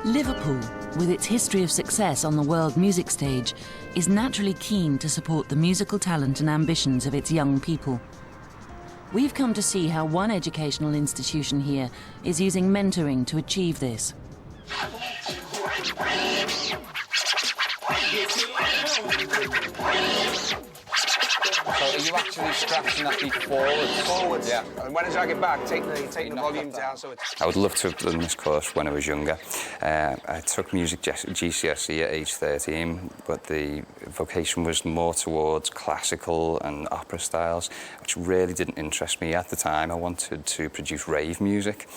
Liverpool, with its history of success on the world music stage, is naturally keen to support the musical talent and ambitions of its young people. We've come to see how one educational institution here is using mentoring to achieve this. So are you actually scratching that beat forwards? Forwards. Yeah. And when I drag it back, take the volume down so it's... I would love to have done this course when I was younger. I took music GCSE at age 13, but the vocation was more towards classical and opera styles, which really didn't interest me at the time. I wanted to produce rave music.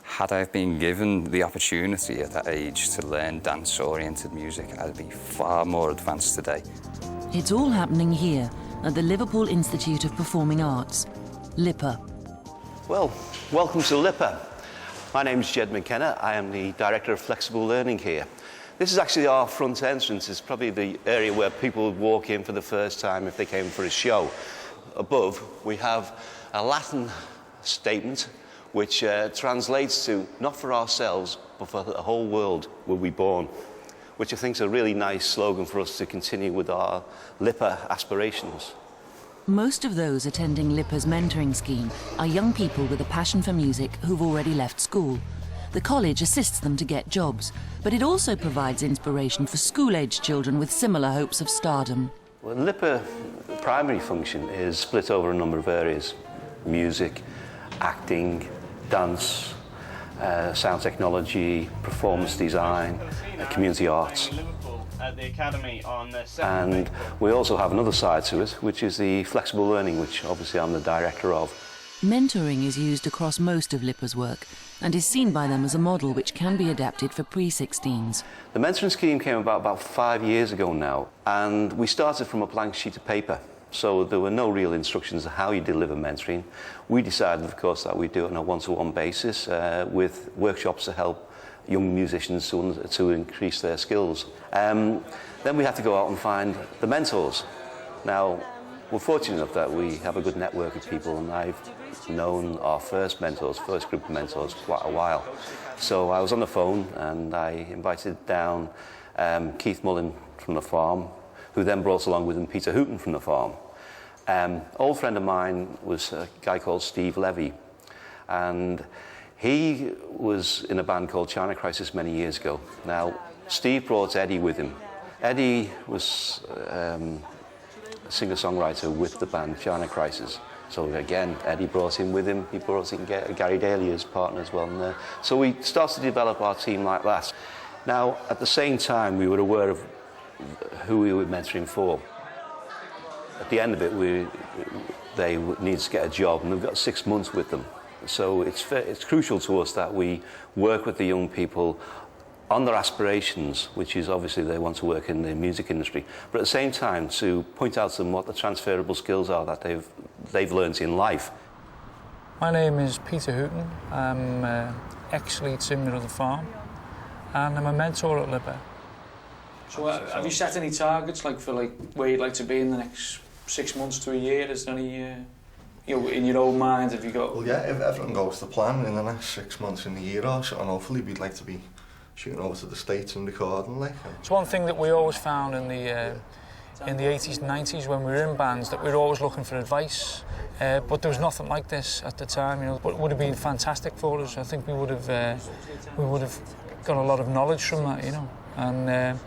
Had I been given the opportunity at that age to learn dance-oriented music, I'd be far more advanced today. It's all happening here at the Liverpool Institute of Performing Arts, LIPA. Well, welcome to LIPA. My name's Jed McKenna. I am the Director of Flexible Learning here. This is actually our front entrance. It's probably the area where people would walk in for the first time if they came for a show. Above, we have a Latin statement which translates to, not for ourselves, but for the whole world will be born, which I think is a really nice slogan for us to continue with our LIPA aspirations. Most of those attending LIPA's mentoring scheme are young people with a passion for music who've already left school. The college assists them to get jobs, but it also provides inspiration for school-aged children with similar hopes of stardom. Well, LIPA primary function is split over a number of areas: music, acting, dance, sound technology, performance design, community arts. At the Academy on and we also have another side to it, which is the flexible learning, which obviously I'm the director of. Mentoring is used across most of LIPA's work and is seen by them as a model which can be adapted for pre-16s. The mentoring scheme came about 5 years ago now, and we started from a blank sheet of paper. So there were no real instructions on how you deliver mentoring. We decided, of course, that we'd do it on a one-to-one basis with workshops to help young musicians to increase their skills. Then we had to go out and find the mentors. Now, we're fortunate enough that we have a good network of people, and I've known our first group of mentors, for quite a while. So I was on the phone and I invited down Keith Mullin from the farm, who then brought along with him Peter Hooton from the farm. Old friend of mine was a guy called Steve Levy, and he was in a band called China Crisis many years ago. Now, Steve brought Eddie with him. Eddie was a singer-songwriter with the band China Crisis. So again, Eddie brought him with him. He brought in Gary Daly as partner as well. And, so we started to develop our team like that. Now, at the same time, we were aware of who we were mentoring for. At the end of it, they need to get a job, and we've got 6 months with them. So it's crucial to us that we work with the young people on their aspirations, which is obviously they want to work in the music industry, but at the same time to point out to them what the transferable skills are that they've learned in life. My name is Peter Hooton. I'm ex-lead singer of the farm, and I'm a mentor at LIPA. So have you set any targets for where you'd like to be in the next 6 months to a year? Is there any, in your own mind, have you got? Well, yeah, if everything goes to plan in the next 6 months in the year or so, and hopefully we'd like to be shooting over to the States and recording. It's one thing that we always found in the 80s and 90s when we were in bands, that we were always looking for advice, but there was nothing like this at the time. But it would have been fantastic for us. I think we would have got a lot of knowledge from that, and.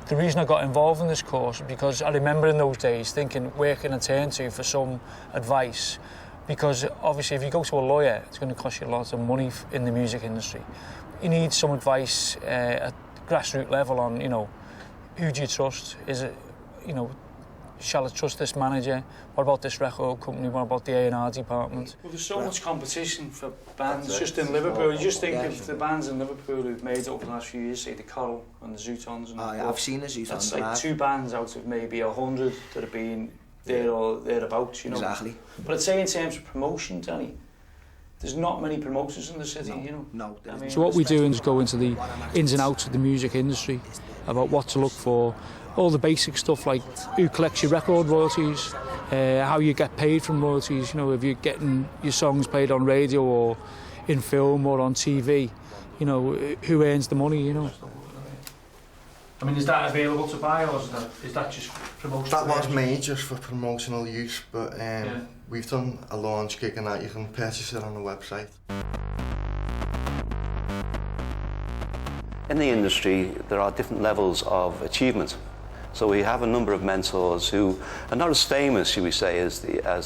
The reason I got involved in this course is because I remember in those days thinking, where can I turn to for some advice? Because obviously if you go to a lawyer, it's going to cost you lots of money in the music industry. You need some advice at grassroots level on, who do you trust? Is it, shall I trust this manager? What about this record company? What about the A&R department? Well, there's so much competition for bands just in Liverpool. You just think of the bands in Liverpool who've made it over the last few years, say the Coral and the Zootons. And I've seen the Zootons. That's 2 bands out of maybe 100 that have been there or thereabouts, Exactly. But I'd say in terms of promotion, Danny, there's not many promoters in the city, No. So what we do is go into the ins and outs of the music industry, about what to look for, all the basic stuff like who collects your record royalties, how you get paid from royalties, if you're getting your songs played on radio or in film or on TV, you know, who earns the money, you know. I mean, is that available to buy, or is that just promotional? That was made just for promotional use, but we've done a launch gig and that you can purchase it on the website. In the industry, there are different levels of achievement. So we have a number of mentors who are not as famous, should we say, as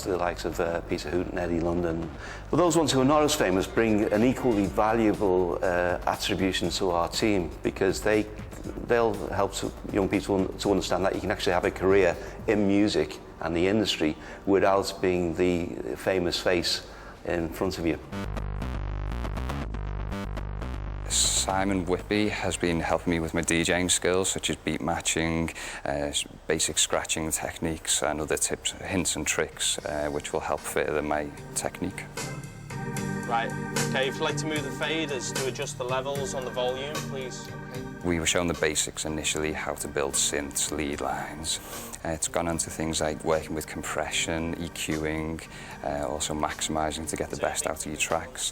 the likes of Peter Hoot and Eddie London. But those ones who are not as famous bring an equally valuable attribution to our team, because they'll help young people to understand that you can actually have a career in music and the industry without being the famous face in front of you. Simon Whitby has been helping me with my DJing skills, such as beat matching, basic scratching techniques and other tips, hints and tricks, which will help further my technique. Right, okay, if you'd like to move the faders to adjust the levels on the volume, please. We were shown the basics initially, how to build synths, lead lines. It's gone on to things like working with compression, EQing, also maximising to get the best out of your tracks.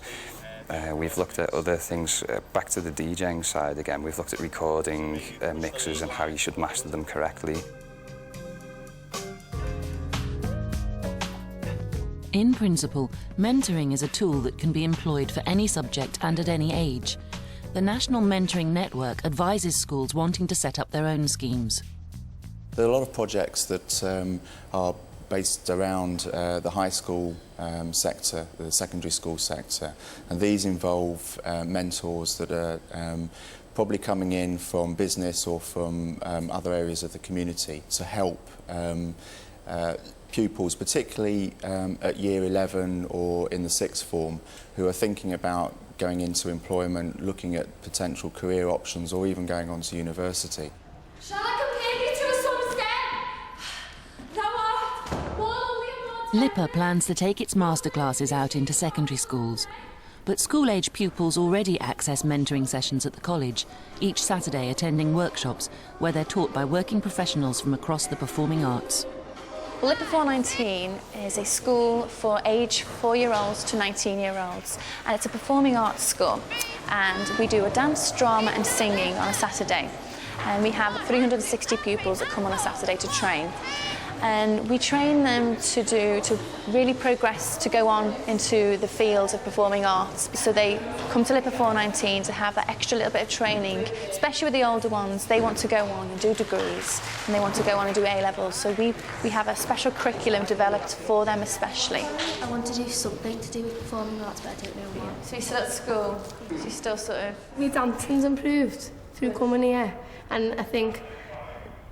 We've looked at other things, back to the DJing side again, we've looked at recording mixes and how you should master them correctly. In principle, mentoring is a tool that can be employed for any subject and at any age. The National Mentoring Network advises schools wanting to set up their own schemes. There are a lot of projects that are based around the high school sector, the secondary school sector, and these involve mentors that are probably coming in from business or from other areas of the community to help pupils, particularly at year 11 or in the sixth form, who are thinking about going into employment, looking at potential career options, or even going on to university. Shall I compare you to a LIPA plans to take its masterclasses out into secondary schools, but school-age pupils already access mentoring sessions at the college, each Saturday attending workshops where they're taught by working professionals from across the performing arts. LIPA 419 is a school for age 4-year-olds to 19-year-olds, and it's a performing arts school, and we do a dance, drama and singing on a Saturday, and we have 360 pupils that come on a Saturday to train. And we train them to really progress, to go on into the field of performing arts. So they come to LIPA 419 to have that extra little bit of training, especially with the older ones. They want to go on and do degrees, and they want to go on and do A-levels. So we have a special curriculum developed for them especially. I want to do something to do with performing arts, but I don't know what. So you're still at school? So you're still sort of... My dancing's improved through coming here, and I think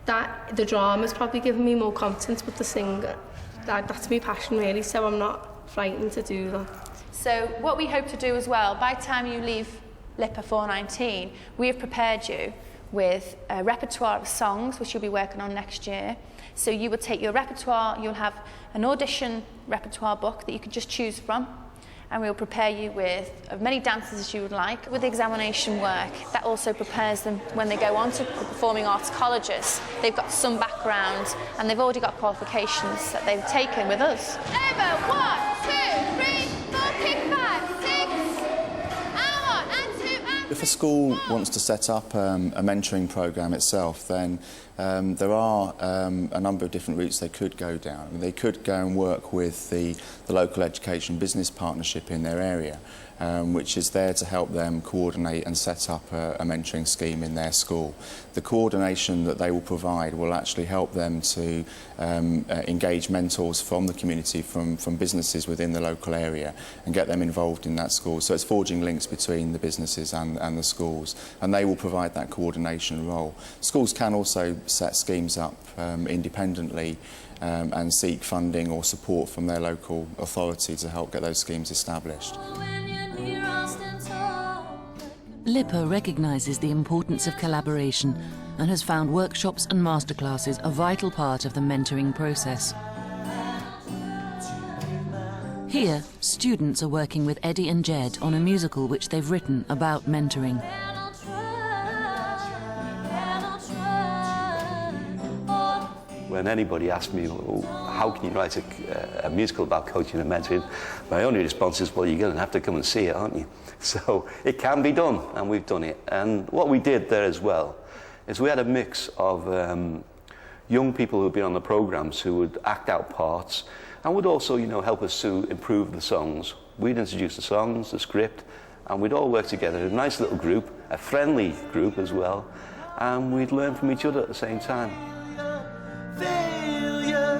that the drama's probably given me more confidence, but the singing, that's my passion really, so I'm not frightened to do that. So what we hope to do as well, by the time you leave LIPA 419, we have prepared you with a repertoire of songs which you'll be working on next year. So you will take your repertoire, you'll have an audition repertoire book that you can just choose from, and we'll prepare you with as many dances as you would like. With the examination work, that also prepares them when they go on to the performing arts colleges. They've got some background and they've already got qualifications that they've taken with us. Over 1, 2, 3, 4, kick 5, 6, and 1, and 2, and... If a school wants to set up a mentoring programme itself, then there are a number of different routes they could go down. I mean, they could go and work with the local education business partnership in their area, which is there to help them coordinate and set up a mentoring scheme in their school. The coordination that they will provide will actually help them to engage mentors from the community, from businesses within the local area, and get them involved in that school. So it's forging links between the businesses and the schools, and they will provide that coordination role. Schools can also set schemes up independently and seek funding or support from their local authority to help get those schemes established. LIPA recognises the importance of collaboration and has found workshops and masterclasses a vital part of the mentoring process. Here, students are working with Eddie and Jed on a musical which they've written about mentoring. when anybody asks me, oh, how can you write a musical about coaching and mentoring, my only response is, well, you're going to have to come and see it, aren't you? So it can be done, and we've done it. And what we did there as well is we had a mix of young people who'd been on the programmes who would act out parts and would also, you know, help us to improve the songs. We'd introduce the songs, the script, and we'd all work together in a nice little group, a friendly group as well, and we'd learn from each other at the same time. Failure,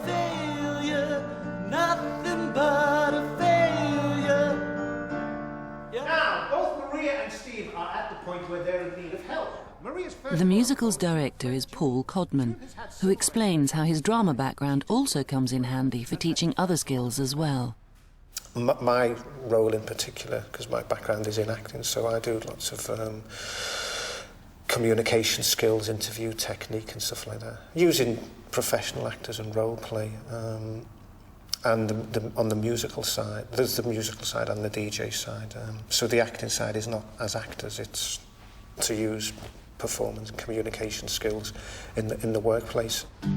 failure, nothing but a failure. Now, both Maria and Steve are at the point where they're in need of help. The musical's director is Paul Codman, who explains how his drama background also comes in handy for teaching other skills as well. My role in particular, because my background is in acting, so I do lots of communication skills, interview technique and stuff like that, using professional actors and role play. And on the musical side, there's the musical side and the DJ side. So the acting side is not as actors, it's to use performance and communication skills in the workplace. She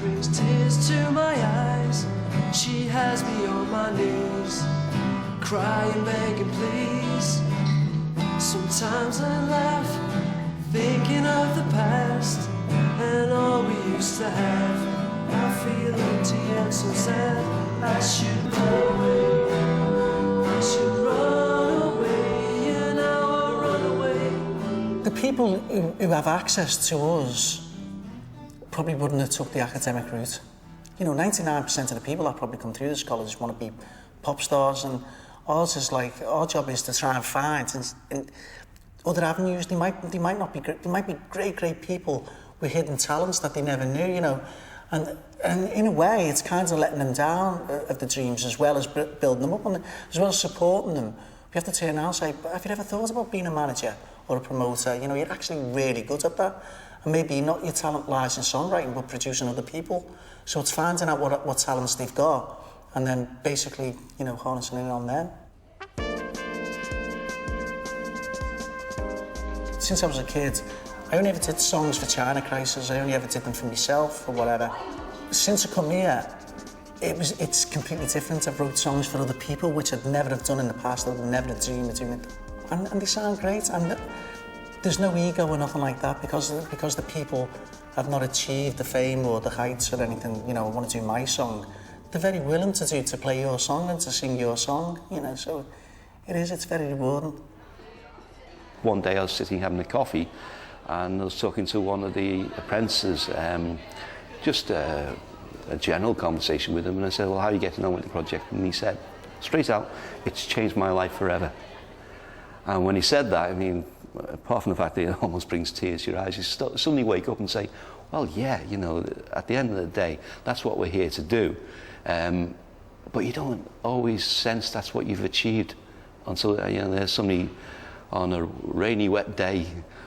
brings tears to my eyes. She has me on my knees, crying, begging, please. Sometimes I laugh, thinking of the past and all we used to have. I feel empty and so sad. I should run away. I should run away. Yeah, now I run away. The people who have access to us probably wouldn't have took the academic route. You know, 99% of the people that probably come through this college want to be pop stars, and ours is like, our job is to try and find and other avenues. They might not be great, they might be great people with hidden talents that they never knew, you know. And in a way, it's kind of letting them down of the dreams as well as building them up, and as well as supporting them. We have to turn around and say, have you ever thought about being a manager or a promoter? You know, you're actually really good at that. And maybe not your talent lies in songwriting, but producing other people. So it's finding out what talents they've got, and then basically, you know, harnessing in on them. Since I was a kid, I only ever did songs for China Crisis. I only ever did them for myself or whatever. Since I come here, it's completely different. I've wrote songs for other people, which I'd never have done in the past. I would never have dreamed of doing it. And they sound great. And there's no ego or nothing like that, because the people have not achieved the fame or the heights or anything, you know, want to do my song. They're very willing to play your song and to sing your song, you know, so it's very rewarding. One day I was sitting having a coffee and I was talking to one of the apprentices, just a general conversation with him, and I said, well, how are you getting on with the project? And he said, straight out, it's changed my life forever. And when he said that, I mean, apart from the fact that it almost brings tears to your eyes, you suddenly wake up and say, well, yeah, you know, at the end of the day, that's what we're here to do. But you don't always sense that's what you've achieved until, you know, there's somebody on a rainy, wet day,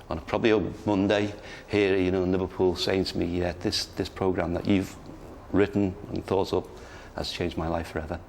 on probably a Monday here, you know, in Liverpool, saying to me, yeah, this programme that you've written and thought up has changed my life forever.